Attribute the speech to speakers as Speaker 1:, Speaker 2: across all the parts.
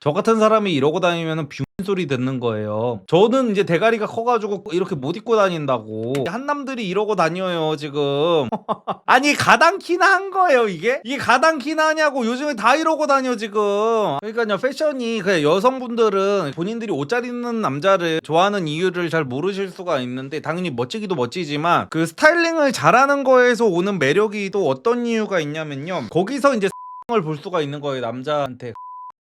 Speaker 1: 저 같은 사람이 이러고 다니면은 뷰 소리 듣는 거예요. 저는 이제 대가리가 커가지고 이렇게 못 입고 다닌다고. 한남들이 이러고 다녀요 지금. 아니 가당키나 한 거예요 이게 가당키나 하냐고. 요즘에 다 이러고 다녀 지금. 그러니까요, 패션이 그냥 여성분들은 본인들이 옷 잘 입는 남자를 좋아하는 이유를 잘 모르실 수가 있는데, 당연히 멋지기도 멋지지만 그 스타일링을 잘하는 거에서 오는 매력이 또 어떤 이유가 있냐면요, 거기서 이제 을 볼 수가 있는 거예요 남자한테.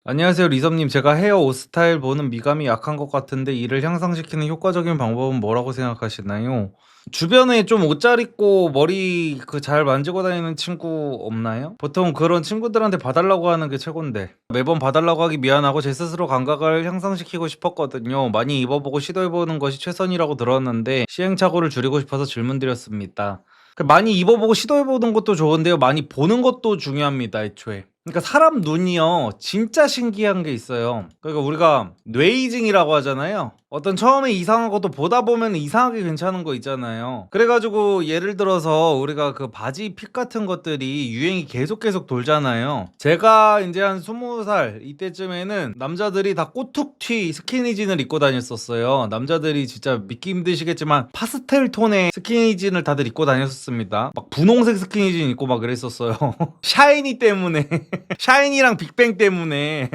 Speaker 1: 안녕하세요, 리섭님. 제가 헤어 옷 스타일 보는 미감이 약한 것 같은데 이를 향상시키는 효과적인 방법은 뭐라고 생각하시나요? 주변에 좀 옷 잘 입고 머리 잘 만지고 다니는 친구 없나요? 보통 그런 친구들한테 봐달라고 하는 게 최곤데, 매번 봐달라고 하기 미안하고 제 스스로 감각을 향상시키고 싶었거든요. 많이 입어보고 시도해보는 것이 최선이라고 들었는데 시행착오를 줄이고 싶어서 질문드렸습니다. 많이 입어보고 시도해보는 것도 좋은데요, 많이 보는 것도 중요합니다 애초에. 그러니까 사람 눈이요 진짜 신기한 게 있어요. 그러니까 우리가 뇌이징이라고 하잖아요. 어떤 처음에 이상한 것도 보다 보면 이상하게 괜찮은 거 있잖아요. 그래가지고 예를 들어서 우리가 그 바지 핏 같은 것들이 유행이 계속 돌잖아요. 제가 이제 한 20살 이때쯤에는 남자들이 다 꼬툭튀 스키니진을 입고 다녔었어요. 남자들이 진짜 믿기 힘드시겠지만 파스텔 톤의 스키니진을 다들 입고 다녔었습니다. 막 분홍색 스키니진 입고 막 그랬었어요. 샤이니 때문에. 샤이니랑 빅뱅 때문에.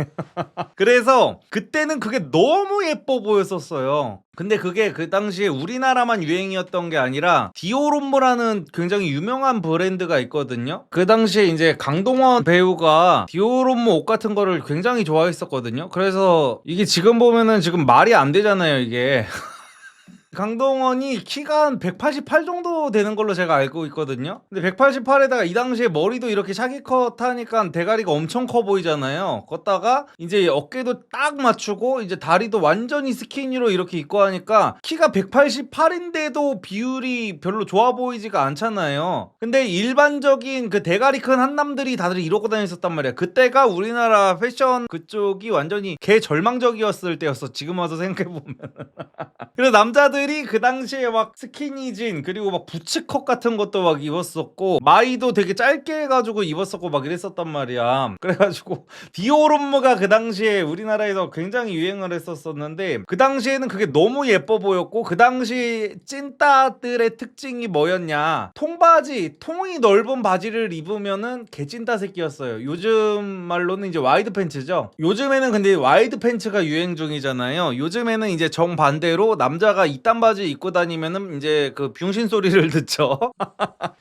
Speaker 1: 그래서 그때는 그게 너무 예뻐 보였었어요. 근데 그게 그 당시에 우리나라만 유행이었던 게 아니라 디오롬브라는 굉장히 유명한 브랜드가 있거든요. 그 당시에 이제 강동원 배우가 디오롬브 옷 같은 거를 굉장히 좋아했었거든요. 그래서 이게 지금 보면은 지금 말이 안 되잖아요 이게. 강동원이 키가 한 188 정도 되는 걸로 제가 알고 있거든요. 근데 188에다가 이 당시에 머리도 이렇게 샤기컷 하니까 대가리가 엄청 커 보이잖아요. 걷다가 이제 어깨도 딱 맞추고 이제 다리도 완전히 스키니로 이렇게 입고 하니까 키가 188인데도 비율이 별로 좋아 보이지가 않잖아요. 근데 일반적인 그 대가리 큰 한남들이 다들 이러고 다녔었단 말이야. 그때가 우리나라 패션 그쪽이 완전히 개절망적이었을 때였어, 지금 와서 생각해보면. 그래서 남자들이 그 당시에 막 스키니진 그리고 막 부츠컷 같은 것도 막 입었었고, 마이도 되게 짧게 해가지고 입었었고 막 이랬었단 말이야. 그래가지고 디오롬무가 그 당시에 우리나라에서 굉장히 유행을 했었었는데, 그 당시에는 그게 너무 예뻐 보였고, 그 당시 찐따들의 특징이 뭐였냐, 통바지, 통이 넓은 바지를 입으면은 개찐따 새끼였어요. 요즘 말로는 이제 와이드 팬츠죠. 요즘에는 근데 와이드 팬츠가 유행 중이잖아요. 요즘에는 이제 정반대로 남자가 이딴 바지 입고 다니면은 이제 그 병신 소리를 듣죠.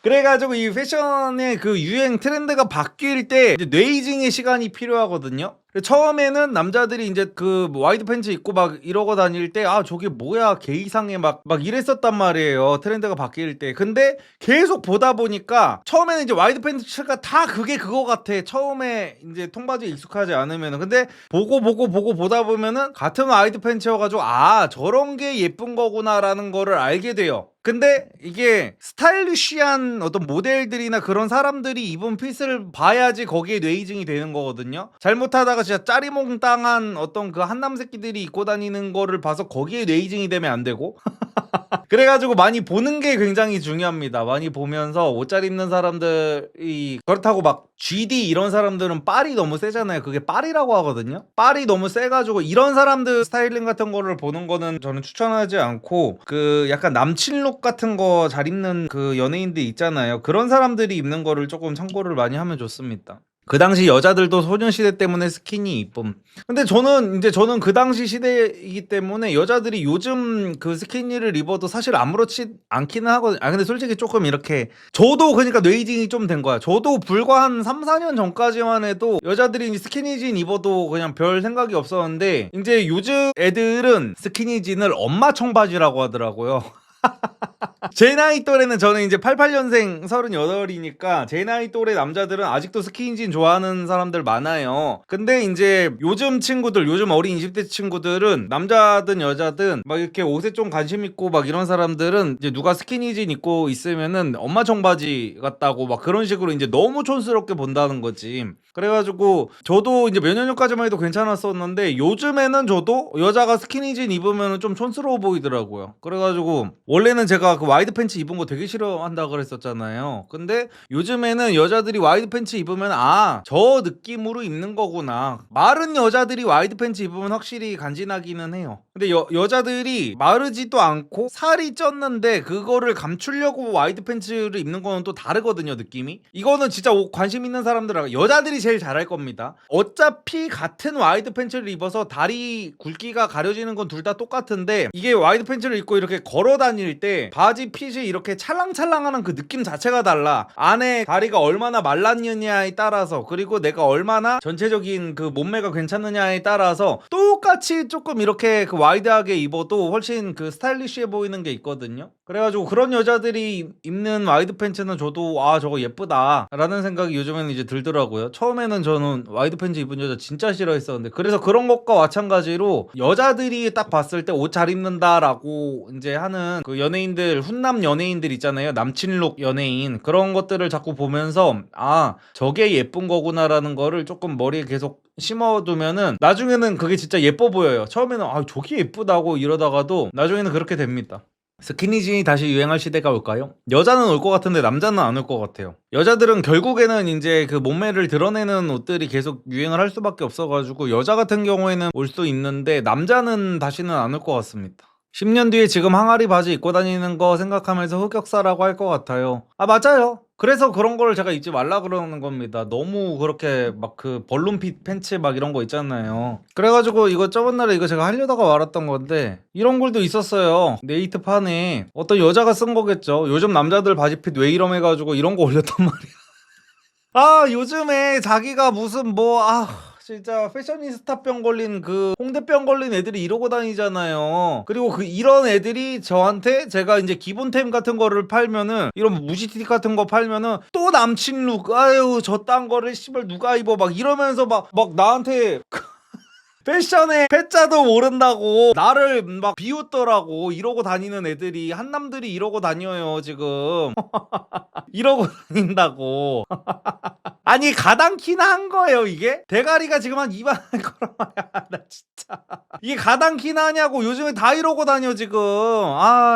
Speaker 1: 그래가지고 이 패션의 그 유행 트렌드가 바뀔 때 이제 뇌이징의 시간이 필요하거든요. 처음에는 남자들이 이제 그 와이드 팬츠 입고 막 이러고 다닐 때, 아 저게 뭐야 개 이상해 막 이랬었단 말이에요, 트렌드가 바뀔 때. 근데 계속 보다 보니까 처음에는 이제 와이드 팬츠가 다 그게 그거 같아, 처음에 이제 통바지에 익숙하지 않으면은. 근데 보고 보다 보면은 같은 와이드 팬츠여가지고 아 저런 게 예쁜 거구나라는 거를 알게 돼요. 근데 이게 스타일리시한 어떤 모델들이나 그런 사람들이 입은 핏을 봐야지 거기에 뇌이징이 되는 거거든요. 잘못하다가 진짜 짜리몽땅한 어떤 그 한남 새끼들이 입고 다니는 거를 봐서 거기에 뇌이징이 되면 안 되고. 그래가지고 많이 보는 게 굉장히 중요합니다. 많이 보면서 옷 잘 입는 사람들이, 그렇다고 막 GD 이런 사람들은 빨이 너무 세잖아요. 그게 빨이라고 하거든요. 빨이 너무 세가지고 이런 사람들 스타일링 같은 거를 보는 거는 저는 추천하지 않고, 그 약간 남친룩 같은 거 잘 입는 그 연예인들 있잖아요. 그런 사람들이 입는 거를 조금 참고를 많이 하면 좋습니다. 그 당시 여자들도 소녀시대 때문에 스키니 이쁨. 근데 저는 그 당시 시대이기 때문에 여자들이 요즘 그 스키니를 입어도 사실 아무렇지 않기는 하거든요. 아 근데 솔직히 조금 이렇게, 저도 그러니까 뇌이징이 좀 된 거야. 저도 불과 한 3, 4년 전까지만 해도 여자들이 스키니진 입어도 그냥 별 생각이 없었는데, 이제 요즘 애들은 스키니진을 엄마 청바지라고 하더라고요. 제 나이 또래는, 저는 이제 88년생 38이니까 제 나이 또래 남자들은 아직도 스키니진 좋아하는 사람들 많아요. 근데 이제 요즘 친구들, 요즘 어린 20대 친구들은 남자든 여자든 막 이렇게 옷에 좀 관심 있고 막 이런 사람들은 이제 누가 스키니진 입고 있으면은 엄마 청바지 같다고 막 그런 식으로 이제 너무 촌스럽게 본다는 거지. 그래가지고 저도 이제 몇 년 전까지만 해도 괜찮았었는데 요즘에는 저도 여자가 스키니진 입으면 좀 촌스러워 보이더라고요. 그래가지고 원래는 제가 그 와이드 팬츠 입은 거 되게 싫어한다 그랬었잖아요. 근데 요즘에는 여자들이 와이드 팬츠 입으면 저 느낌으로 입는 거구나. 마른 여자들이 와이드 팬츠 입으면 확실히 간지나기는 해요. 근데 여자들이 마르지도 않고 살이 쪘는데 그거를 감추려고 와이드 팬츠를 입는 거는 또 다르거든요, 느낌이. 이거는 진짜 관심 있는 사람들, 여자들이 제일 잘할 겁니다. 어차피 같은 와이드 팬츠를 입어서 다리 굵기가 가려지는 건 둘 다 똑같은데 이게 와이드 팬츠를 입고 이렇게 걸어 다닐 때 바지 핏이 이렇게 찰랑찰랑하는 그 느낌 자체가 달라. 안에 다리가 얼마나 말랐느냐에 따라서, 그리고 내가 얼마나 전체적인 그 몸매가 괜찮느냐에 따라서 똑같이 조금 이렇게 그 와이드하게 입어도 훨씬 그 스타일리시해 보이는 게 있거든요. 그래가지고 그런 여자들이 입는 와이드 팬츠는 저도 저거 예쁘다 라는 생각이 요즘에는 이제 들더라고요. 처음에는 저는 와이드 팬츠 입은 여자 진짜 싫어했었는데, 그래서 그런 것과 마찬가지로 여자들이 딱 봤을 때 옷 잘 입는다라고 이제 하는 그 연예인들, 훈남 연예인들 있잖아요. 남친룩 연예인, 그런 것들을 자꾸 보면서 저게 예쁜 거구나라는 거를 조금 머리에 계속 심어두면은 나중에는 그게 진짜 예뻐 보여요. 처음에는 저게 예쁘다고 이러다가도 나중에는 그렇게 됩니다. 스키니진이 다시 유행할 시대가 올까요? 여자는 올 것 같은데 남자는 안 올 것 같아요. 여자들은 결국에는 이제 그 몸매를 드러내는 옷들이 계속 유행을 할 수밖에 없어가지고 여자 같은 경우에는 올 수 있는데 남자는 다시는 안 올 것 같습니다. 10년 뒤에 지금 항아리 바지 입고 다니는 거 생각하면서 흑역사라고 할 것 같아요. 맞아요. 그래서 그런 걸 제가 입지 말라 그러는 겁니다. 너무 그렇게 막 그 벌룬핏 팬츠 막 이런 거 있잖아요. 그래가지고 이거 저번 날에 이거 제가 하려다가 말았던 건데 이런 글도 있었어요. 네이트판에 어떤 여자가 쓴 거겠죠. 요즘 남자들 바지핏 왜 이럼 해가지고 이런 거 올렸단 말이야. 요즘에 자기가 무슨 진짜 패셔니스타병 걸린 그 홍대병 걸린 애들이 이러고 다니잖아요. 그리고 이런 애들이 저한테 제가 이제 기본템 같은 거를 팔면은, 이런 무지티 같은 거 팔면은 또 남친 룩 저딴 거를 씨발 누가 입어 막 이러면서 막 나한테 패션의 패자도 모른다고 나를 막 비웃더라고. 이러고 다니는 애들이, 한남들이 이러고 다녀요 지금. 이러고 다닌다고. 아니 가당키나 한 거예요 이게? 대가리가 지금 한 이만할 거란 말이야. 나 진짜 이게 가당키나 하냐고. 요즘에 다 이러고 다녀 지금.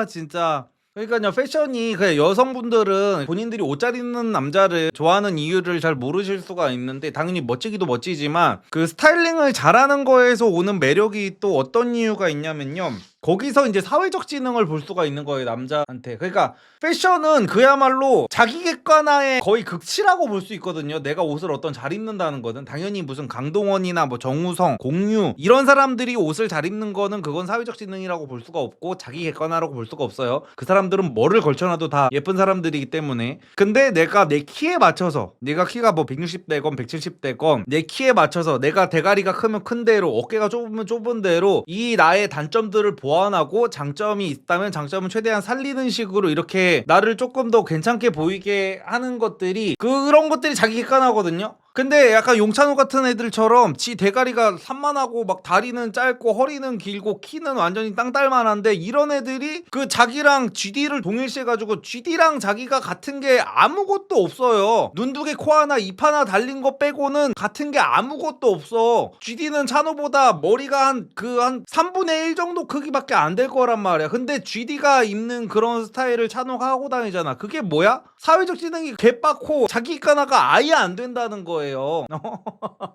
Speaker 1: 진짜. 그러니까요, 패션이 그냥 여성분들은 본인들이 옷 잘 입는 남자를 좋아하는 이유를 잘 모르실 수가 있는데, 당연히 멋지기도 멋지지만 그 스타일링을 잘하는 거에서 오는 매력이 또 어떤 이유가 있냐면요, 거기서 이제 사회적 지능을 볼 수가 있는 거예요, 남자한테. 그러니까 패션은 그야말로 자기 객관화의 거의 극치라고 볼 수 있거든요. 내가 옷을 어떤 잘 입는다는 거는 당연히 무슨 강동원이나 뭐 정우성, 공유 이런 사람들이 옷을 잘 입는 거는 그건 사회적 지능이라고 볼 수가 없고 자기 객관화라고 볼 수가 없어요. 그 사람들은 뭐를 걸쳐놔도 다 예쁜 사람들이기 때문에. 근데 내가 내 키에 맞춰서, 내가 키가 뭐 160대건 170대건 내 키에 맞춰서 내가 대가리가 크면 큰 대로, 어깨가 좁으면 좁은 대로 이 나의 단점들을 보완하고 장점이 있다면 장점은 최대한 살리는 식으로 이렇게 나를 조금 더 괜찮게 보이게 하는 것들이, 그런 것들이 자기 객관화거든요. 근데 약간 용찬호 같은 애들처럼 지 대가리가 산만하고 막 다리는 짧고 허리는 길고 키는 완전히 땅딸만한데, 이런 애들이 그 자기랑 GD를 동일시해가지고 GD랑 자기가 같은 게 아무것도 없어요. 눈두개, 코 하나, 입 하나 달린 거 빼고는 같은 게 아무것도 없어. GD는 찬호보다 머리가 한 3분의 1 정도 크기밖에 안 될 거란 말이야. 근데 GD가 입는 그런 스타일을 찬호가 하고 다니잖아. 그게 뭐야? 사회적 지능이 개빡고 자기 객관화가 아예 안 된다는 거예요.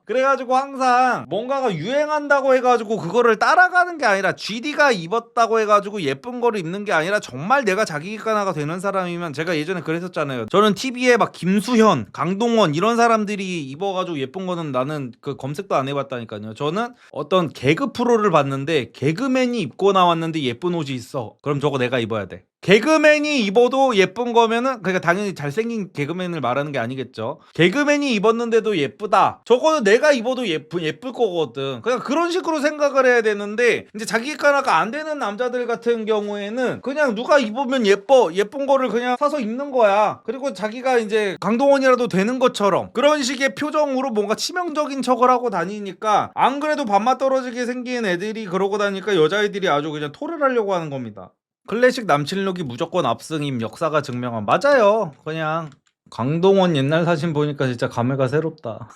Speaker 1: 그래가지고 항상 뭔가가 유행한다고 해가지고 그거를 따라가는 게 아니라, GD가 입었다고 해가지고 예쁜 거를 입는 게 아니라, 정말 내가 자기 객관화가 되는 사람이면, 제가 예전에 그랬었잖아요. 저는 TV에 막 김수현, 강동원 이런 사람들이 입어가지고 예쁜 거는 나는 그 검색도 안 해봤다니까요. 저는 어떤 개그 프로를 봤는데 개그맨이 입고 나왔는데 예쁜 옷이 있어. 그럼 저거 내가 입어야 돼. 개그맨이 입어도 예쁜 거면은, 그러니까 당연히 잘생긴 개그맨을 말하는 게 아니겠죠. 개그맨이 입었는데도 예쁘다. 저거는 내가 입어도 예쁠 거거든. 그냥 그런 식으로 생각을 해야 되는데, 이제 자기 객관화가 안 되는 남자들 같은 경우에는 그냥 누가 입으면 예쁜 거를 그냥 사서 입는 거야. 그리고 자기가 이제 강동원이라도 되는 것처럼 그런 식의 표정으로 뭔가 치명적인 척을 하고 다니니까, 안 그래도 밥맛 떨어지게 생긴 애들이 그러고 다니니까 여자애들이 아주 그냥 토를 하려고 하는 겁니다. 클래식 남친룩이 무조건 압승임 역사가 증명한. 맞아요. 그냥 강동원 옛날 사진 보니까 진짜 감회가 새롭다.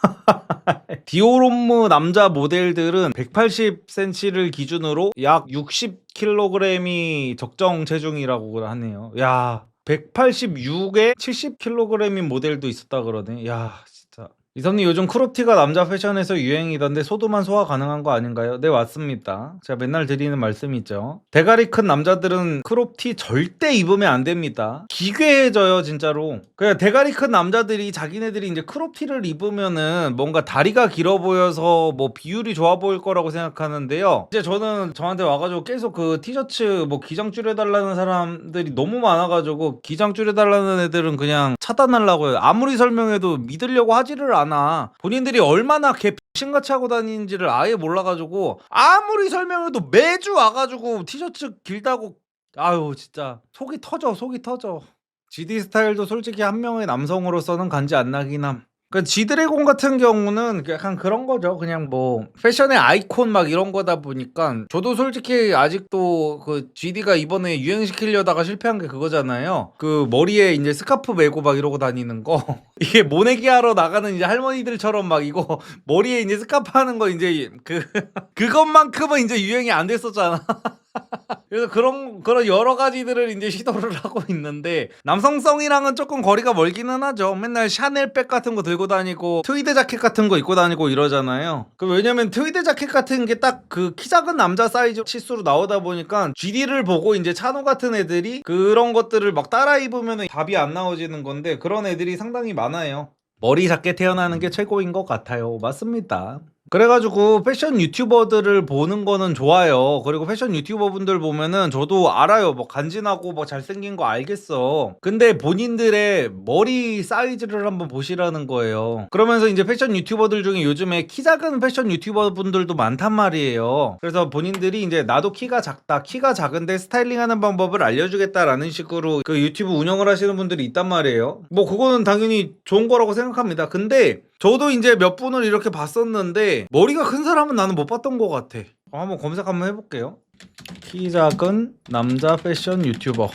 Speaker 1: 디오롬무 남자 모델들은 180cm를 기준으로 약 60kg이 적정 체중이라고 하네요. 야, 186에 70kg인 모델도 있었다 그러네. 야, 진짜. 이선님, 요즘 크롭티가 남자 패션에서 유행이던데 소두만 소화 가능한 거 아닌가요? 네, 맞습니다. 제가 맨날 드리는 말씀이죠. 대가리 큰 남자들은 크롭티 절대 입으면 안 됩니다. 기괴해져요, 진짜로. 그냥 대가리 큰 남자들이 자기네들이 이제 크롭티를 입으면은 뭔가 다리가 길어 보여서 뭐 비율이 좋아 보일 거라고 생각하는데요. 이제 저는 저한테 와가지고 계속 그 티셔츠 뭐 기장 줄여달라는 사람들이 너무 많아가지고, 기장 줄여달라는 애들은 그냥 차단하려고요. 아무리 설명해도 믿으려고 하지를 않아. 본인들이 얼마나 개신같이 하고 다니는지를 아예 몰라가지고 아무리 설명해도 매주 와가지고 티셔츠 길다고, 아유 진짜 속이 터져. GD 스타일도 솔직히 한 명의 남성으로서는 간지 안 나긴 함. 그러니까 G드래곤 같은 경우는 약간 그런 거죠. 그냥 뭐 패션의 아이콘 막 이런 거다 보니까, 저도 솔직히 아직도 그 GD가 이번에 유행시키려다가 실패한 게 그거잖아요. 그 머리에 이제 스카프 메고 막 이러고 다니는 거. 이게 모내기 하러 나가는 이제 할머니들처럼 막 이거 머리에 이제 스카프 하는 거, 이제 그것만큼은 이제 유행이 안 됐었잖아. 그래서 그런 여러 가지들을 이제 시도를 하고 있는데, 남성성이랑은 조금 거리가 멀기는 하죠. 맨날 샤넬백 같은 거 들고 다니고 트위드 자켓 같은 거 입고 다니고 이러잖아요. 왜냐면 트위드 자켓 같은 게 딱 그 키 작은 남자 사이즈 치수로 나오다 보니까 GD를 보고 이제 찬호 같은 애들이 그런 것들을 막 따라 입으면 답이 안 나오지는 건데, 그런 애들이 상당히 많아요. 머리 작게 태어나는 게 최고인 것 같아요. 맞습니다. 그래가지고 패션 유튜버들을 보는 거는 좋아요. 그리고 패션 유튜버 분들 보면은 저도 알아요. 뭐 간지나고 뭐 잘생긴 거 알겠어. 근데 본인들의 머리 사이즈를 한번 보시라는 거예요. 그러면서 이제 패션 유튜버들 중에 요즘에 키 작은 패션 유튜버 분들도 많단 말이에요. 그래서 본인들이 이제 나도 키가 작다, 키가 작은데 스타일링하는 방법을 알려주겠다라는 식으로 그 유튜브 운영을 하시는 분들이 있단 말이에요. 뭐 그거는 당연히 좋은 거라고 생각합니다. 근데 저도 이제 몇 분을 이렇게 봤었는데 머리가 큰 사람은 나는 못 봤던 것 같아. 한번 검색 한번 해볼게요. 키 작은 남자 패션 유튜버.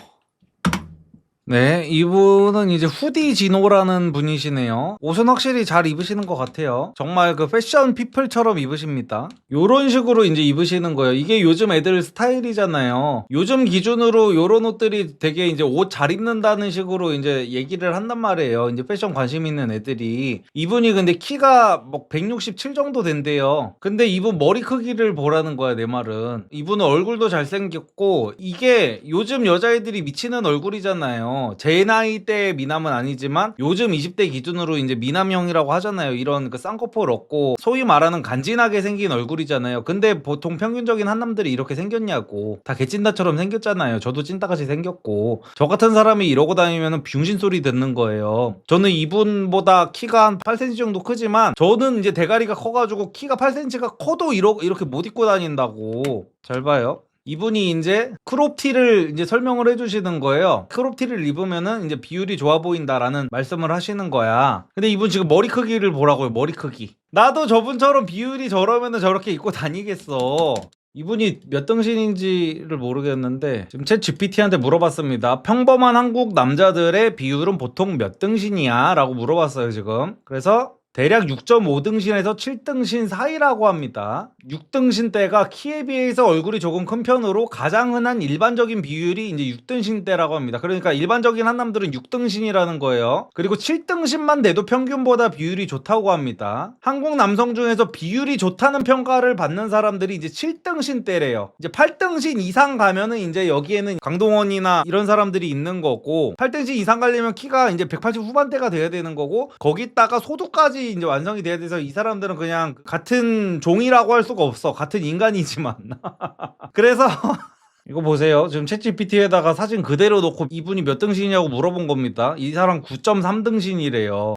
Speaker 1: 네, 이분은 이제 후디 진호라는 분이시네요. 옷은 확실히 잘 입으시는 것 같아요. 정말 그 패션 피플처럼 입으십니다. 요런 식으로 이제 입으시는 거예요. 이게 요즘 애들 스타일이잖아요. 요즘 기준으로 요런 옷들이 되게 이제 옷 잘 입는다는 식으로 이제 얘기를 한단 말이에요. 이제 패션 관심 있는 애들이. 이분이 근데 키가 뭐 167 정도 된대요. 근데 이분 머리 크기를 보라는 거야, 내 말은. 이분은 얼굴도 잘생겼고, 이게 요즘 여자애들이 미치는 얼굴이잖아요. 제 나이 때 미남은 아니지만 요즘 20대 기준으로 이제 미남형이라고 하잖아요. 이런 그 쌍꺼풀 없고 소위 말하는 간지나게 생긴 얼굴이잖아요. 근데 보통 평균적인 한남들이 이렇게 생겼냐고. 다 개찐다처럼 생겼잖아요. 저도 찐따같이 생겼고. 저 같은 사람이 이러고 다니면 병신 소리 듣는 거예요. 저는 이분보다 키가 한 8cm 정도 크지만 저는 이제 대가리가 커가지고 키가 8cm가 커도 이렇게 못 입고 다닌다고. 잘 봐요. 이분이 이제 크롭티를 이제 설명을 해주시는 거예요. 크롭티를 입으면은 이제 비율이 좋아 보인다라는 말씀을 하시는 거야. 근데 이분 지금 머리 크기를 보라고요. 머리 크기. 나도 저분처럼 비율이 저러면은 저렇게 입고 다니겠어. 이분이 몇 등신인지를 모르겠는데 지금 챗 GPT한테 물어봤습니다. 평범한 한국 남자들의 비율은 보통 몇 등신이야? 라고 물어봤어요, 지금. 그래서 대략 6.5등신에서 7등신 사이라고 합니다. 6등신대가 키에 비해서 얼굴이 조금 큰 편으로 가장 흔한 일반적인 비율이 이제 6등신대라고 합니다. 그러니까 일반적인 한남들은 6등신이라는 거예요. 그리고 7등신만 돼도 평균보다 비율이 좋다고 합니다. 한국 남성 중에서 비율이 좋다는 평가를 받는 사람들이 이제 7등신대래요. 이제 8등신 이상 가면은 이제 여기에는 강동원이나 이런 사람들이 있는 거고, 8등신 이상 가려면 키가 이제 180 후반대가 돼야 되는 거고, 거기다가 소두까지 이제 완성이 돼야 돼서 이 사람들은 그냥 같은 종이라고 할 수가 없어. 같은 인간이지만. 그래서 이거 보세요. 지금 챗GPT에다가 사진 그대로 놓고 이분이 몇 등신이냐고 물어본 겁니다. 이 사람 9.3등신이래요.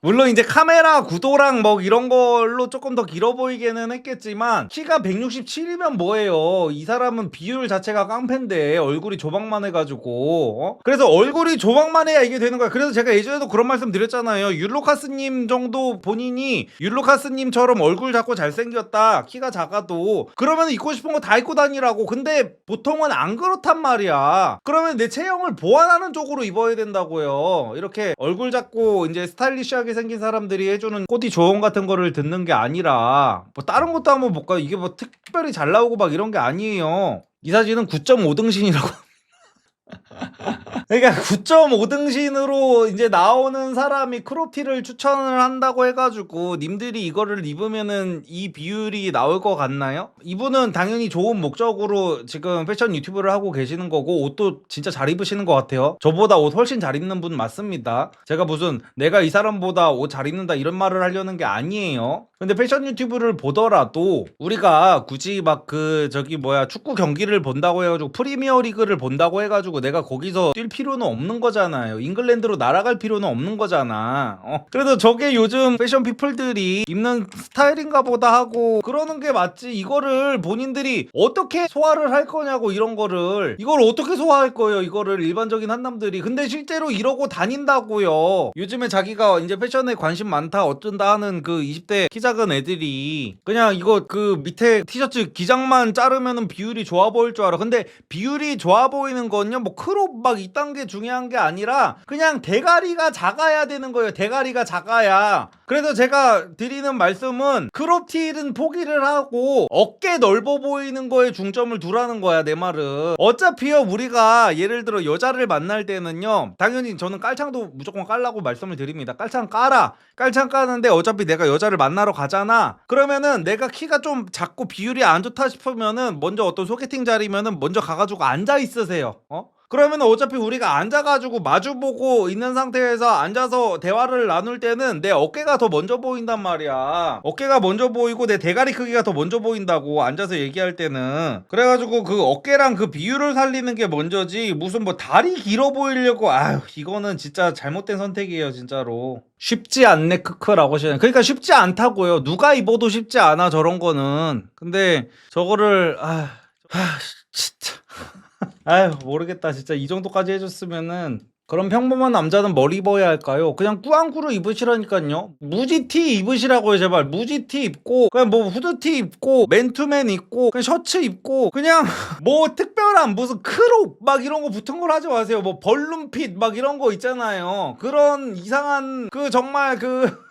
Speaker 1: 물론 이제 카메라 구도랑 뭐 이런 걸로 조금 더 길어 보이게는 했겠지만 키가 167이면 뭐예요. 이 사람은 비율 자체가 깡패인데 얼굴이 조망만 해가지고 그래서 얼굴이 조망만 해야 이게 되는 거야. 그래서 제가 예전에도 그런 말씀 드렸잖아요. 율로카스님 정도 본인이 율로카스님처럼 얼굴 작고 잘생겼다, 키가 작아도 그러면 입고 싶은 거 다 입고 다니라고. 근데 보통은 안 그렇단 말이야. 그러면 내 체형을 보완하는 쪽으로 입어야 된다고요. 이렇게 얼굴 작고 이제 스타일리시하게 생긴 사람들이 해주는 코디 조언 같은 거를 듣는 게 아니라 뭐 다른 것도 한번 볼까요? 이게 뭐 특별히 잘 나오고 막 이런 게 아니에요. 이 사진은 9.5등신이라고. 그러니까 9.5등신으로 이제 나오는 사람이 크롭티를 추천을 한다고 해가지고 님들이 이거를 입으면은 이 비율이 나올 것 같나요? 이분은 당연히 좋은 목적으로 지금 패션 유튜브를 하고 계시는 거고 옷도 진짜 잘 입으시는 것 같아요. 저보다 옷 훨씬 잘 입는 분 맞습니다. 제가 무슨 내가 이 사람보다 옷 잘 입는다 이런 말을 하려는 게 아니에요. 근데 패션 유튜브를 보더라도 우리가 굳이 막 그 저기 뭐야 축구 경기를 본다고 해가지고 프리미어 리그를 본다고 해가지고 내가 거기서 뛸 필요는 없는 거잖아요. 잉글랜드로 날아갈 필요는 없는 거잖아. 그래도 저게 요즘 패션 피플들이 입는 스타일인가 보다 하고 그러는 게 맞지. 이거를 본인들이 어떻게 소화를 할 거냐고. 이걸 어떻게 소화할 거예요, 이거를 일반적인 한남들이. 근데 실제로 이러고 다닌다고요. 요즘에 자기가 이제 패션에 관심 많다 어쩐다 하는 그 20대 키 작은 애들이 그냥 이거 그 밑에 티셔츠 기장만 자르면은 비율이 좋아 보일 줄 알아. 근데 비율이 좋아 보이는 건요 뭐 크롭 막 이딴 게 중요한 게 아니라 그냥 대가리가 작아야 되는 거예요. 대가리가 작아야. 그래서 제가 드리는 말씀은 크롭티는 포기를 하고 어깨 넓어 보이는 거에 중점을 두라는 거야, 내 말은. 어차피요 우리가 예를 들어 여자를 만날 때는요 당연히 저는 깔창도 무조건 깔라고 말씀을 드립니다. 깔창 깔아. 깔창 까는데 어차피 내가 여자를 만나러 가잖아. 그러면은 내가 키가 좀 작고 비율이 안 좋다 싶으면은 먼저 어떤 소개팅 자리면은 먼저 가가지고 앉아 있으세요. 그러면 어차피 우리가 앉아가지고 마주보고 있는 상태에서 앉아서 대화를 나눌 때는 내 어깨가 더 먼저 보인단 말이야. 어깨가 먼저 보이고 내 대가리 크기가 더 먼저 보인다고, 앉아서 얘기할 때는. 그래가지고 그 어깨랑 그 비율을 살리는 게 먼저지 무슨 뭐 다리 길어 보이려고. 아유, 이거는 진짜 잘못된 선택이에요, 진짜로. 쉽지 않네 크크라고 하시잖아요. 그러니까 쉽지 않다고요. 누가 입어도 쉽지 않아, 저런 거는. 근데 저거를 진짜 아유, 모르겠다. 진짜 이 정도까지 해줬으면은. 그럼 평범한 남자는 뭘 입어야 할까요? 그냥 꾸안꾸로 입으시라니까요. 무지티 입으시라고요, 제발. 무지티 입고 그냥 뭐 후드티 입고 맨투맨 입고 그냥 셔츠 입고 그냥 뭐 특별한 무슨 크롭 막 이런 거 붙은 걸 하지 마세요. 뭐 벌룬핏 막 이런 거 있잖아요. 그런 이상한 그 정말 그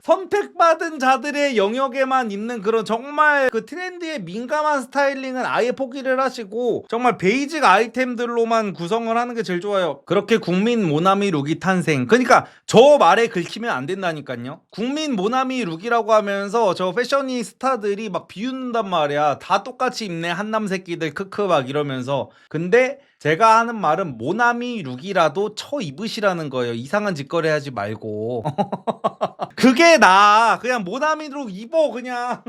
Speaker 1: 선택받은 자들의 영역에만 있는 그런 정말 그 트렌드에 민감한 스타일링은 아예 포기를 하시고 정말 베이직 아이템들로만 구성을 하는 게 제일 좋아요. 그렇게 국민 모나미 룩이 탄생. 그러니까 저 말에 긁히면 안 된다니까요. 국민 모나미 룩이라고 하면서 저 패셔니스타들이 막 비웃는단 말이야. 다 똑같이 입네 한남 새끼들 크크 막 이러면서. 근데 제가 하는 말은 모나미 룩이라도 쳐 입으시라는 거예요. 이상한 짓거리 하지 말고. 그게 나 그냥 모나미 룩 입어 그냥.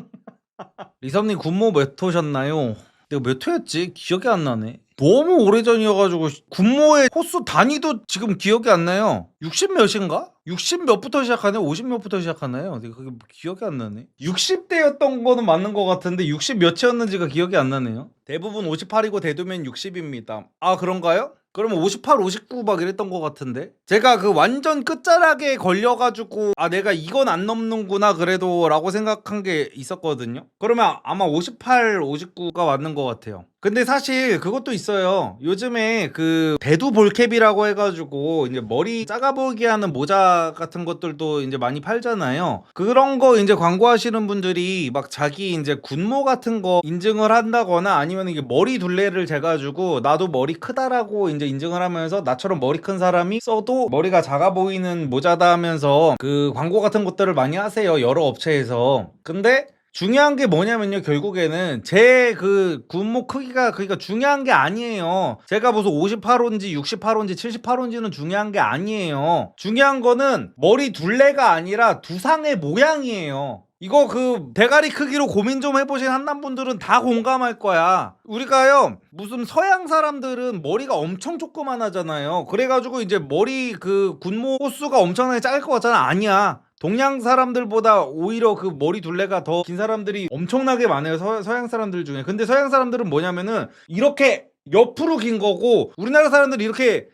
Speaker 1: 리섭님 군모 몇 호셨나요? 내가 몇 호였지? 기억이 안 나네. 너무 오래전이어가지고 군모의 호수 단위도 지금 기억이 안 나요. 60 몇인가? 60 몇부터 시작하네? 50 몇부터 시작하나요? 내가 그게 기억이 안 나네. 60대였던 거는 맞는 것 같은데 60 몇이었는지가 기억이 안 나네요. 대부분 58이고 대두면 60입니다. 아, 그런가요? 그러면 58, 59 막 이랬던 것 같은데. 제가 그 완전 끝자락에 걸려가지고 아, 내가 이건 안 넘는구나 그래도 라고 생각한 게 있었거든요. 그러면 아마 58, 59가 맞는 것 같아요. 근데 사실 그것도 있어요. 요즘에 그 대두 볼캡이라고 해가지고 이제 머리 작아 보이게 하는 모자 같은 것들도 이제 많이 팔잖아요. 그런 거 이제 광고하시는 분들이 막 자기 이제 군모 같은 거 인증을 한다거나 아니면 이게 머리 둘레를 재가지고 나도 머리 크다라고 이제 인증을 하면서 나처럼 머리 큰 사람이 써도 머리가 작아 보이는 모자다 하면서 그 광고 같은 것들을 많이 하세요, 여러 업체에서. 근데 중요한 게 뭐냐면요, 결국에는 제 그 군목 크기가 그러니까 중요한 게 아니에요. 제가 무슨 58호인지 68호인지 78호인지는 중요한 게 아니에요. 중요한 거는 머리 둘레가 아니라 두상의 모양이에요. 이거 그 대가리 크기로 고민 좀 해보신 한남분들은 다 공감할 거야. 우리가요 무슨 서양 사람들은 머리가 엄청 조그만하잖아요. 그래가지고 이제 머리 그 군모 호수가 엄청나게 작을 것 같잖아. 아니야. 동양 사람들보다 오히려 그 머리 둘레가 더 긴 사람들이 엄청나게 많아요. 서양 사람들 중에. 근데 서양 사람들은 뭐냐면은 이렇게 옆으로 긴 거고 우리나라 사람들이 이렇게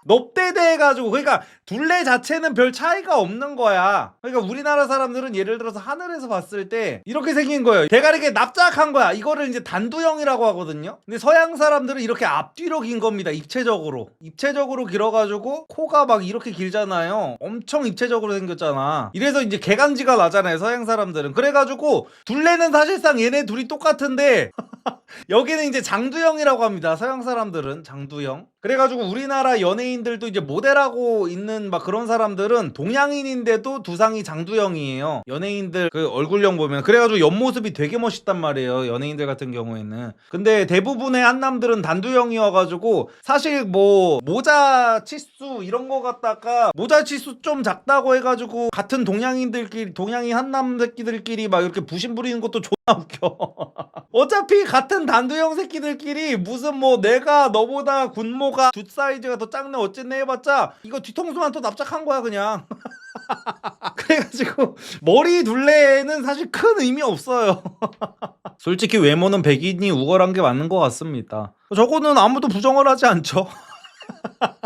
Speaker 1: 넙대대해가지고 그러니까 둘레 자체는 별 차이가 없는 거야. 그러니까 우리나라 사람들은 예를 들어서 하늘에서 봤을 때 이렇게 생긴 거예요. 대가리가 납작한 거야. 이거를 이제 단두형이라고 하거든요. 근데 서양 사람들은 이렇게 앞뒤로 긴 겁니다. 입체적으로 길어가지고 코가 막 이렇게 길잖아요. 엄청 입체적으로 생겼잖아. 이래서 이제 개간지가 나잖아요. 서양 사람들은. 그래가지고 둘레는 사실상 얘네 둘이 똑같은데 여기는 이제 장두형이라고 합니다. 서양 사람들은 장두형. 그래가지고 우리나라 연예인들도 이제 모델하고 있는 막 그런 사람들은 동양인인데도 두상이 장두형이에요. 연예인들 그 얼굴형 보면. 그래가지고 옆모습이 되게 멋있단 말이에요. 연예인들 같은 경우에는. 근데 대부분의 한남들은 단두형이어가지고 사실 뭐 모자 치수 이런 거 갖다가 모자 치수 좀 작다고 해가지고 같은 동양인들끼리 동양인 한남 새끼들끼리 막 이렇게 부심 부리는 것도 존나 웃겨. 어차피 같은 단두형 새끼들끼리 무슨 뭐 내가 너보다 군모가 두 사이즈가 더 작네 어쨌네 해봤자 이거 뒤통수만 더 납작한 거야 그냥. 그래가지고 머리 둘레는 사실 큰 의미 없어요. 솔직히 외모는 백인이 우월한 게 맞는 것 같습니다. 저거는 아무도 부정을 하지 않죠.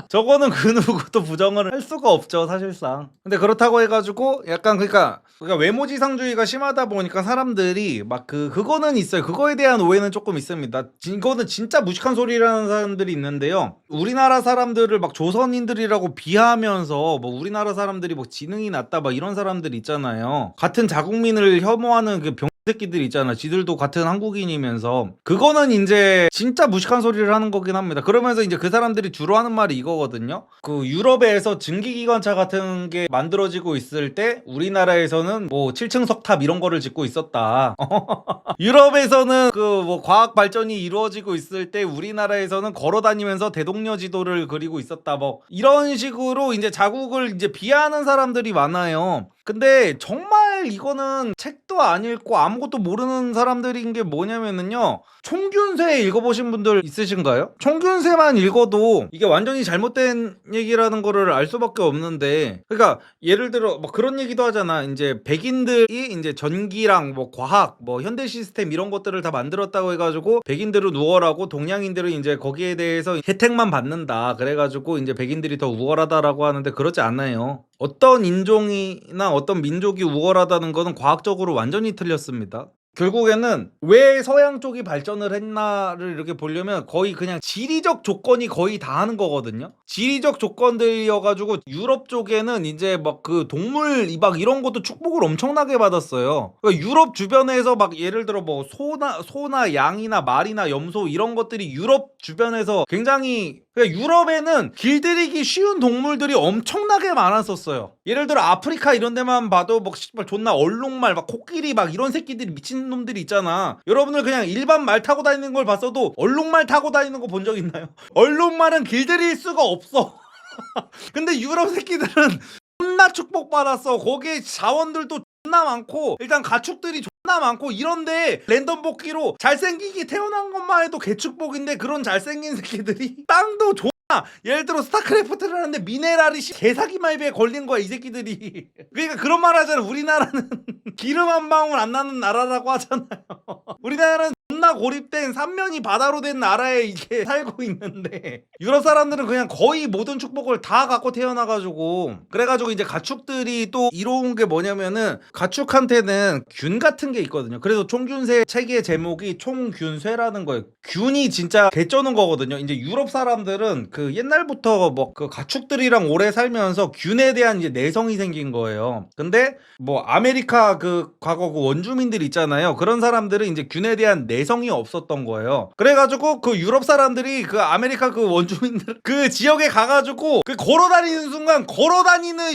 Speaker 1: 저거는 그 누구도 부정을 할 수가 없죠 사실상. 근데 그렇다고 해가지고 약간 그러니까 외모지상주의가 심하다 보니까 사람들이 막 그거는 있어요. 그거에 대한 오해는 조금 있습니다. 이거는 진짜 무식한 소리라는 사람들이 있는데요. 우리나라 사람들을 막 조선인들이라고 비하하면서 뭐 우리나라 사람들이 뭐 지능이 낮다 막 이런 사람들 있잖아요. 같은 자국민을 혐오하는 그 새끼들 있잖아. 지들도 같은 한국인이면서 그거는 이제 진짜 무식한 소리를 하는 거긴 합니다. 그러면서 이제 그 사람들이 주로 하는 말이 이거거든요. 그 유럽에서 증기기관차 같은 게 만들어지고 있을 때 우리나라에서는 뭐 7층 석탑 이런 거를 짓고 있었다. 유럽에서는 그 뭐 과학 발전이 이루어지고 있을 때 우리나라에서는 걸어다니면서 대동여 지도를 그리고 있었다. 뭐 이런 식으로 이제 자국을 이제 비하하는 사람들이 많아요. 근데 정말 이거는 책도 안 읽고 아무것도 모르는 사람들인 게 뭐냐면은요. 총균세 읽어보신 분들 있으신가요? 총균세만 읽어도 이게 완전히 잘못된 얘기라는 거를 알 수밖에 없는데, 그러니까 예를 들어 뭐 그런 얘기도 하잖아. 이제 백인들이 이제 전기랑 뭐 과학, 뭐 현대 시스템 이런 것들을 다 만들었다고 해가지고 백인들은 우월하고 동양인들은 이제 거기에 대해서 혜택만 받는다. 그래가지고 이제 백인들이 더 우월하다라고 하는데 그렇지 않아요. 어떤 인종이나 어떤 민족이 우월하다는 거는 과학적으로 완전히 틀렸습니다. 결국에는 왜 서양 쪽이 발전을 했나를 이렇게 보려면 거의 그냥 지리적 조건이 거의 다 하는 거거든요. 지리적 조건들이어가지고 유럽 쪽에는 이제 막 그 동물 막 이런 것도 축복을 엄청나게 받았어요. 그러니까 유럽 주변에서 막 예를 들어 뭐 소나 양이나 말이나 염소 이런 것들이 유럽 주변에서 굉장히, 그러니까 유럽에는 길들이기 쉬운 동물들이 엄청나게 많았었어요. 예를 들어 아프리카 이런 데만 봐도 막 존나 얼룩말 막 코끼리 막 이런 새끼들이 미친 놈들이 있잖아. 여러분들 그냥 일반 말 타고 다니는 걸 봤어도 얼룩말 타고 다니는 거 본 적 있나요? 얼룩말은 길들일 수가 없어. 근데 유럽 새끼들은 존나 축복받았어. 거기에 자원들도 존나 많고 일단 가축들이 존나 많고 이런데 랜덤 복귀로 잘생기게 태어난 것만 해도 개축복인데 그런 잘생긴 새끼들이 땅도 예를 들어 스타크래프트를 하는데 미네랄이 개사기 말배에 걸린 거야 이 새끼들이. 그러니까 그런 말 하잖아. 우리나라는 기름 한 방울 안 나는 나라라고 하잖아요. 우리나라는 존나 고립된 삼면이 바다로 된 나라에 이게 살고 있는데 유럽 사람들은 그냥 거의 모든 축복을 다 갖고 태어나가지고, 그래가지고 이제 가축들이 또 이로운 게 뭐냐면은 가축한테는 균 같은 게 있거든요. 그래서 총균세 책의 제목이 총균쇠라는 거예요. 균이 진짜 개쩌는 거거든요. 이제 유럽 사람들은 그 옛날부터 뭐 그 가축들이랑 오래 살면서 균에 대한 이제 내성이 생긴 거예요. 근데 뭐 아메리카 그 과거 그 원주민들 있잖아요. 그런 사람들은 이제 균에 대한 내성이 없었던 거예요. 그래가지고 그 유럽 사람들이 그 아메리카 그 원주민들 그 지역에 가가지고 그 걸어다니는 순간 걸어다니는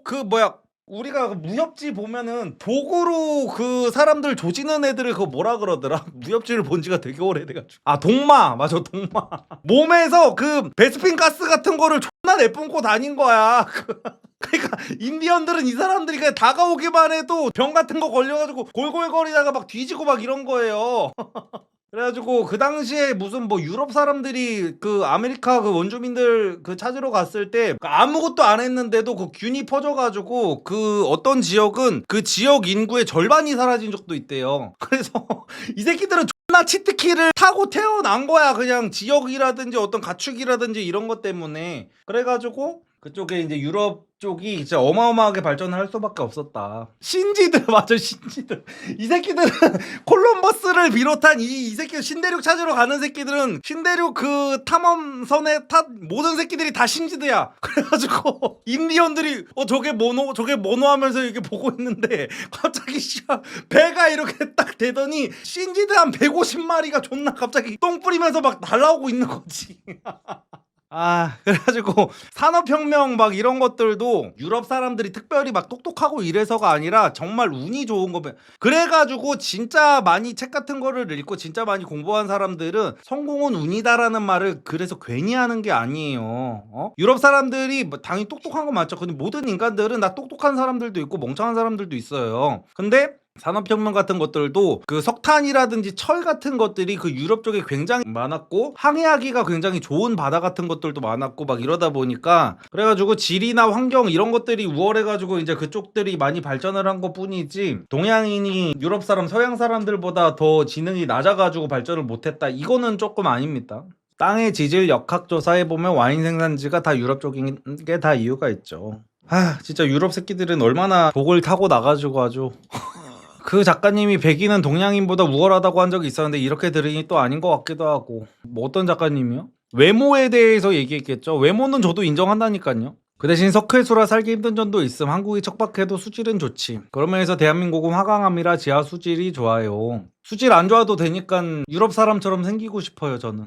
Speaker 1: 그 뭐야, 우리가 그 무협지 보면은 독으로 그 사람들 조지는 애들을 그거 뭐라 그러더라? 무협지를 본 지가 되게 오래돼가지고. 아, 동마. 맞아, 동마. 몸에서 그 베스핀 가스 같은 거를 존나 내뿜고 다닌 거야. 그러니까 인디언들은 이 사람들이 그냥 다가오기만 해도 병 같은 거 걸려가지고 골골거리다가 막 뒤지고 막 이런 거예요. 그래가지고 그 당시에 무슨 뭐 유럽 사람들이 그 아메리카 그 원주민들 그 찾으러 갔을 때 아무것도 안 했는데도 그 균이 퍼져가지고 그 어떤 지역은 그 지역 인구의 절반이 사라진 적도 있대요. 그래서 이 새끼들은 존나 치트키를 타고 태어난 거야. 그냥 지역이라든지 어떤 가축이라든지 이런 것 때문에. 그래가지고 그쪽에 이제 유럽 쪽이 진짜 어마어마하게 발전을 할 수밖에 없었다. 신지들 맞아, 신지들. 이 새끼들은 콜럼버스를 비롯한 이 새끼 신대륙 찾으러 가는 새끼들은 신대륙 그 탐험선에 모든 새끼들이 다 신지드야. 그래가지고 인디언들이 저게 뭐노 하면서 이렇게 보고 있는데 갑자기 배가 이렇게 딱 되더니 신지드 한 150마리가 존나 갑자기 똥 뿌리면서 막 날아오고 있는 거지. 그래가지고 산업혁명 막 이런 것들도 유럽 사람들이 특별히 막 똑똑하고 이래서가 아니라 정말 운이 좋은 거면. 그래가지고 진짜 많이 책 같은 거를 읽고 진짜 많이 공부한 사람들은 성공은 운이다라는 말을 그래서 괜히 하는 게 아니에요. 유럽 사람들이 뭐 당연히 똑똑한 거 맞죠. 근데 모든 인간들은 다 똑똑한 사람들도 있고 멍청한 사람들도 있어요. 근데 산업혁명 같은 것들도 그 석탄이라든지 철 같은 것들이 그 유럽 쪽에 굉장히 많았고 항해하기가 굉장히 좋은 바다 같은 것들도 많았고 막 이러다 보니까 그래가지고 질이나 환경 이런 것들이 우월해가지고 이제 그쪽들이 많이 발전을 한 것 뿐이지 동양인이 유럽 사람 서양 사람들보다 더 지능이 낮아가지고 발전을 못했다 이거는 조금 아닙니다. 땅의 지질 역학조사해보면 와인 생산지가 다 유럽 쪽인 게 다 이유가 있죠. 진짜 유럽 새끼들은 얼마나 독을 타고 나가지고 아주 그 작가님이 백인은 동양인보다 우월하다고 한 적이 있었는데 이렇게 들으니 또 아닌 것 같기도 하고. 뭐 어떤 작가님이요? 외모에 대해서 얘기했겠죠. 외모는 저도 인정한다니까요. 그 대신 석회수라 살기 힘든 점도 있음. 한국이 척박해도 수질은 좋지. 그러면서 대한민국은 화강암이라 지하 수질이 좋아요. 수질 안 좋아도 되니까 유럽 사람처럼 생기고 싶어요 저는.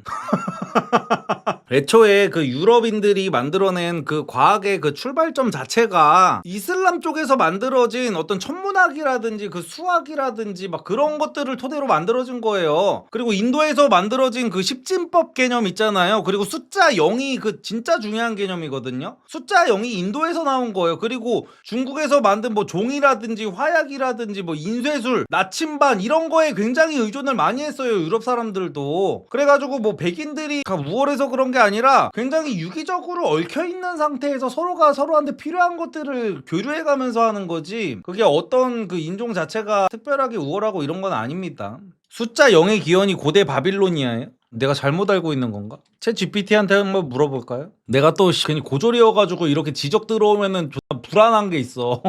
Speaker 1: 애초에 그 유럽인들이 만들어낸 그 과학의 그 출발점 자체가 이슬람 쪽에서 만들어진 어떤 천문학이라든지 그 수학이라든지 막 그런 것들을 토대로 만들어진 거예요. 그리고 인도에서 만들어진 그 십진법 개념 있잖아요. 그리고 숫자 0이 그 진짜 중요한 개념이거든요. 숫자 0이 인도에서 나온 거예요. 그리고 중국에서 만든 뭐 종이라든지 화약이라든지 뭐 인쇄술, 나침반 이런 거에 굉장히 의존을 많이 했어요. 유럽 사람들도. 그래가지고 뭐 백인들이 우월해서 그런 게 아니라 굉장히 유기적으로 얽혀있는 상태에서 서로가 서로한테 필요한 것들을 교류해가면서 하는 거지 그게 어떤 그 인종 자체가 특별하게 우월하고 이런 건 아닙니다. 숫자 0의 기원이 고대 바빌로니아예요? 내가 잘못 알고 있는 건가? 챗 GPT한테 한번 물어볼까요? 내가 또 괜히 고졸이어가지고 이렇게 지적 들어오면은 존나 불안한 게 있어.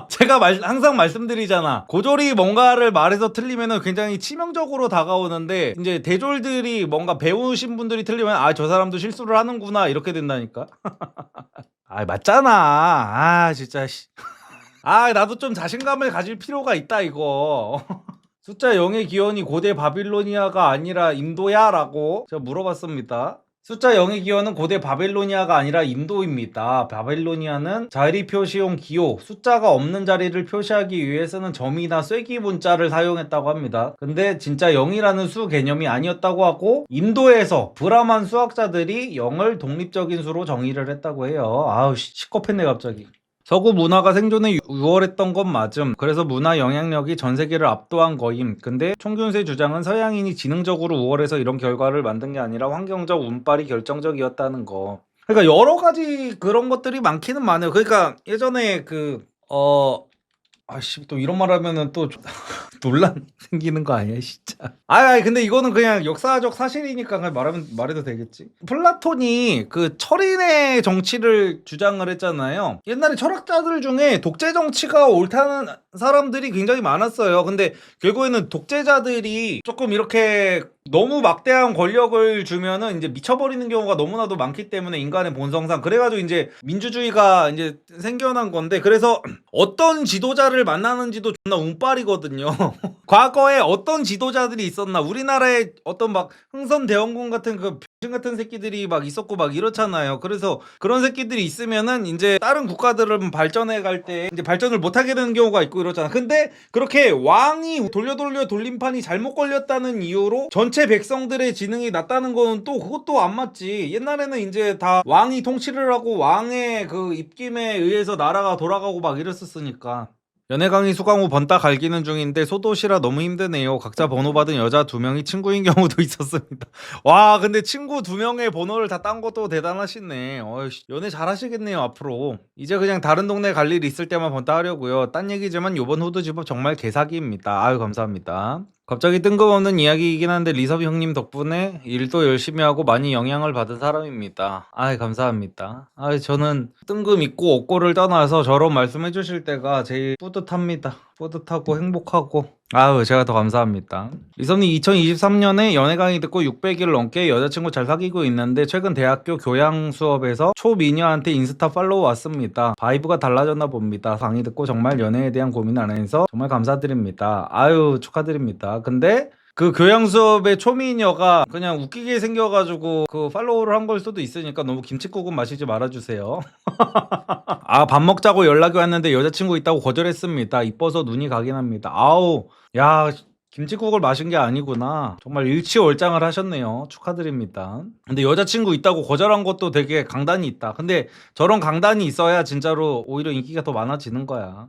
Speaker 1: 제가 항상 말씀드리잖아. 고졸이 뭔가를 말해서 틀리면은 굉장히 치명적으로 다가오는데 이제 대졸들이 뭔가 배우신 분들이 틀리면 저 사람도 실수를 하는구나 이렇게 된다니까. 맞잖아. 진짜. 나도 좀 자신감을 가질 필요가 있다 이거. 숫자 0의 기원이 고대 바빌로니아가 아니라 인도야? 라고 제가 물어봤습니다. 숫자 0의 기원은 고대 바빌로니아가 아니라 인도입니다. 바빌로니아는 자리 표시용 기호, 숫자가 없는 자리를 표시하기 위해서는 점이나 쐐기 문자를 사용했다고 합니다. 근데 진짜 0이라는 수 개념이 아니었다고 하고 인도에서 브라만 수학자들이 0을 독립적인 수로 정의를 했다고 해요. 시겁했네 갑자기. 서구 문화가 생존에 유월했던 건 맞음. 그래서 문화 영향력이 전 세계를 압도한 거임. 근데 총균수의 주장은 서양인이 지능적으로 우월해서 이런 결과를 만든 게 아니라 환경적 운빨이 결정적이었다는 거. 그러니까 여러 가지 그런 것들이 많기는 많아요. 그러니까 예전에 또 이런 말 하면은 또 논란 생기는 거 아니야, 진짜. 근데 이거는 그냥 역사적 사실이니까 그냥 말해도 되겠지. 플라톤이 그 철인의 정치를 주장을 했잖아요. 옛날에 철학자들 중에 독재 정치가 옳다는 사람들이 굉장히 많았어요. 근데 결국에는 독재자들이 조금 이렇게 너무 막대한 권력을 주면은 이제 미쳐버리는 경우가 너무나도 많기 때문에 인간의 본성상 그래가지고 이제 민주주의가 이제 생겨난 건데 그래서 어떤 지도자를 만나는지도 존나 운빨이거든요. 과거에 어떤 지도자들이 있었나 우리나라에 어떤 막 흥선대원군 같은 그 신 같은 새끼들이 막 있었고 막 이렇잖아요. 그래서 그런 새끼들이 있으면은 이제 다른 국가들은 발전해 갈 때 이제 발전을 못 하게 되는 경우가 있고 이러잖아. 근데 그렇게 왕이 돌려 돌림판이 잘못 걸렸다는 이유로 전체 백성들의 지능이 낮다는 거는 또 그것도 안 맞지. 옛날에는 이제 다 왕이 통치를 하고 왕의 그 입김에 의해서 나라가 돌아가고 막 이랬었으니까. 연애 강의 수강 후 번따 갈기는 중인데 소도시라 너무 힘드네요. 각자 번호 받은 여자 2명이 친구인 경우도 있었습니다. 와, 근데 친구 2명의 번호를 다 딴 것도 대단하시네. 어이씨, 연애 잘하시겠네요, 앞으로. 이제 그냥 다른 동네 갈 일 있을 때만 번따 하려고요. 딴 얘기지만 요번 후드집업 정말 개사기입니다. 아유, 감사합니다. 갑자기 뜬금없는 이야기이긴 한데 리섭 형님 덕분에 일도 열심히 하고 많이 영향을 받은 사람입니다. 아이, 감사합니다. 아이, 저는 뜬금 있고 없고를 떠나서 저런 말씀해 주실 때가 제일 뿌듯합니다. 뿌듯하고 행복하고 아유, 제가 더 감사합니다. 리섭님 2023년에 연애 강의 듣고 600일 넘게 여자친구 잘 사귀고 있는데 최근 대학교 교양 수업에서 초미녀한테 인스타 팔로우 왔습니다. 바이브가 달라졌나 봅니다. 강의 듣고 정말 연애에 대한 고민 안 해서 정말 감사드립니다. 아유, 축하드립니다. 근데 그 교양 수업의 초미녀가 그냥 웃기게 생겨가지고 그 팔로우를 한 걸 수도 있으니까 너무 김칫국은 마시지 말아주세요. 아, 밥 먹자고 연락이 왔는데 여자친구 있다고 거절했습니다. 이뻐서 눈이 가긴 합니다. 아우, 야, 김칫국을 마신 게 아니구나. 정말 일치월장을 하셨네요. 축하드립니다. 근데 여자친구 있다고 거절한 것도 되게 강단이 있다. 근데 저런 강단이 있어야 진짜로 오히려 인기가 더 많아지는 거야.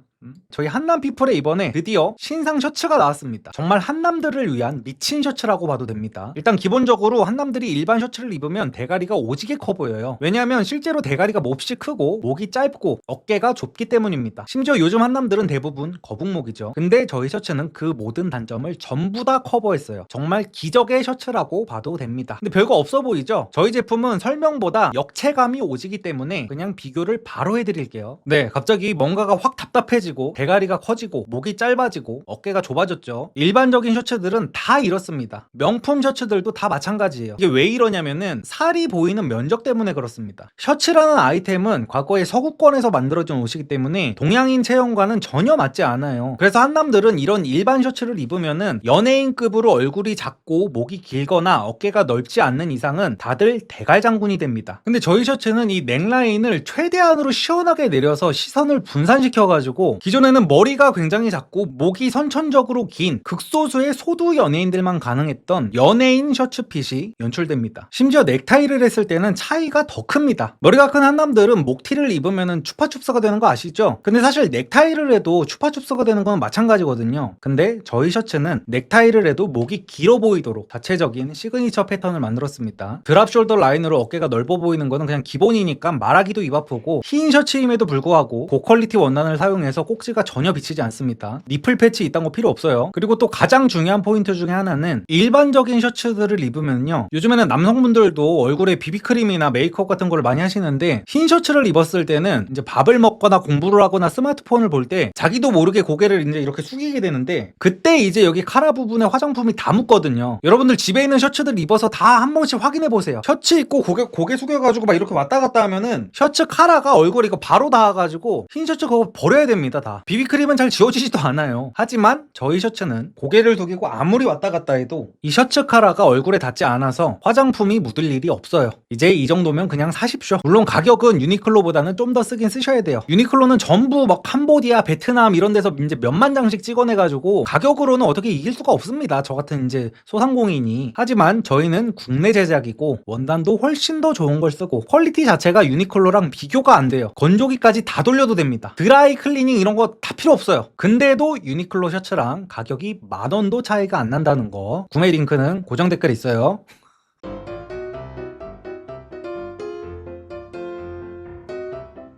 Speaker 1: 저희 한남피플에 이번에 드디어 신상 셔츠가 나왔습니다. 정말 한남들을 위한 미친 셔츠라고 봐도 됩니다. 일단 기본적으로 한남들이 일반 셔츠를 입으면 대가리가 오지게 커 보여요. 왜냐하면 실제로 대가리가 몹시 크고 목이 짧고 어깨가 좁기 때문입니다. 심지어 요즘 한남들은 대부분 거북목이죠. 근데 저희 셔츠는 그 모든 단점을 전부 다 커버했어요. 정말 기적의 셔츠라고 봐도 됩니다. 근데 별거 없어 보이죠? 저희 제품은 설명보다 역체감이 오지기 때문에 그냥 비교를 바로 해드릴게요. 네, 갑자기 뭔가가 확 답답해지고 대가리가 커지고 목이 짧아지고 어깨가 좁아졌죠. 일반적인 셔츠들은 다 이렇습니다. 명품 셔츠들도 다 마찬가지예요. 이게 왜 이러냐면은 살이 보이는 면적 때문에 그렇습니다. 셔츠라는 아이템은 과거에 서구권에서 만들어진 옷이기 때문에 동양인 체형과는 전혀 맞지 않아요. 그래서 한남들은 이런 일반 셔츠를 입으면은 연예인급으로 얼굴이 작고 목이 길거나 어깨가 넓지 않는 이상은 다들 대갈장군이 됩니다. 근데 저희 셔츠는 이 넥라인을 최대한으로 시원하게 내려서 시선을 분산시켜가지고 기존에는 머리가 굉장히 작고 목이 선천적으로 긴 극소수의 소두 연예인들만 가능했던 연예인 셔츠핏이 연출됩니다. 심지어 넥타이를 했을 때는 차이가 더 큽니다. 머리가 큰 한남들은 목티를 입으면 추파춥스가 되는 거 아시죠? 근데 사실 넥타이를 해도 추파춥스가 되는 건 마찬가지거든요. 근데 저희 셔츠는 넥타이를 해도 목이 길어 보이도록 자체적인 시그니처 패턴을 만들었습니다. 드랍 숄더 라인으로 어깨가 넓어 보이는 거는 그냥 기본이니까 말하기도 입 아프고 흰 셔츠임에도 불구하고 고퀄리티 원단을 사용해서 꼭지가 전혀 비치지 않습니다. 니플 패치 이딴 거 필요 없어요. 그리고 또 가장 중요한 포인트 중에 하나는 일반적인 셔츠들을 입으면요, 요즘에는 남성분들도 얼굴에 비비크림이나 메이크업 같은 걸 많이 하시는데 흰 셔츠를 입었을 때는 이제 밥을 먹거나 공부를 하거나 스마트폰을 볼 때 자기도 모르게 고개를 이제 이렇게 숙이게 되는데 그때 이제 여기 카라 부분에 화장품이 다 묻거든요. 여러분들 집에 있는 셔츠들 입어서 다 한 번씩 확인해 보세요. 셔츠 입고 고개 숙여가지고 막 이렇게 왔다 갔다 하면은 셔츠 카라가 얼굴에 이거 바로 닿아가지고 흰 셔츠 그거 버려야 됩니다. 다 비비크림은 잘 지워지지도 않아요. 하지만 저희 셔츠는 고개를 숙이고 아무리 왔다 갔다 해도 이 셔츠 카라가 얼굴에 닿지 않아서 화장품이 묻을 일이 없어요. 이제 이 정도면 그냥 사십시오. 물론 가격은 유니클로보다는 좀 더 쓰긴 쓰셔야 돼요. 유니클로는 전부 막 캄보디아, 베트남 이런 데서 이제 몇만 장씩 찍어내가지고 가격으로는 어떻게 이길 수가 없습니다. 저 같은 이제 소상공인이. 하지만 저희는 국내 제작이고 원단도 훨씬 더 좋은 걸 쓰고 퀄리티 자체가 유니클로랑 비교가 안 돼요. 건조기까지 다 돌려도 됩니다. 드라이 클리닝 이런 거 다 필요 없어요. 근데도 유니클로 셔츠랑 가격이 10,000원도 차이가 안 난다는 거. 구매 링크는 고정 댓글에 있어요.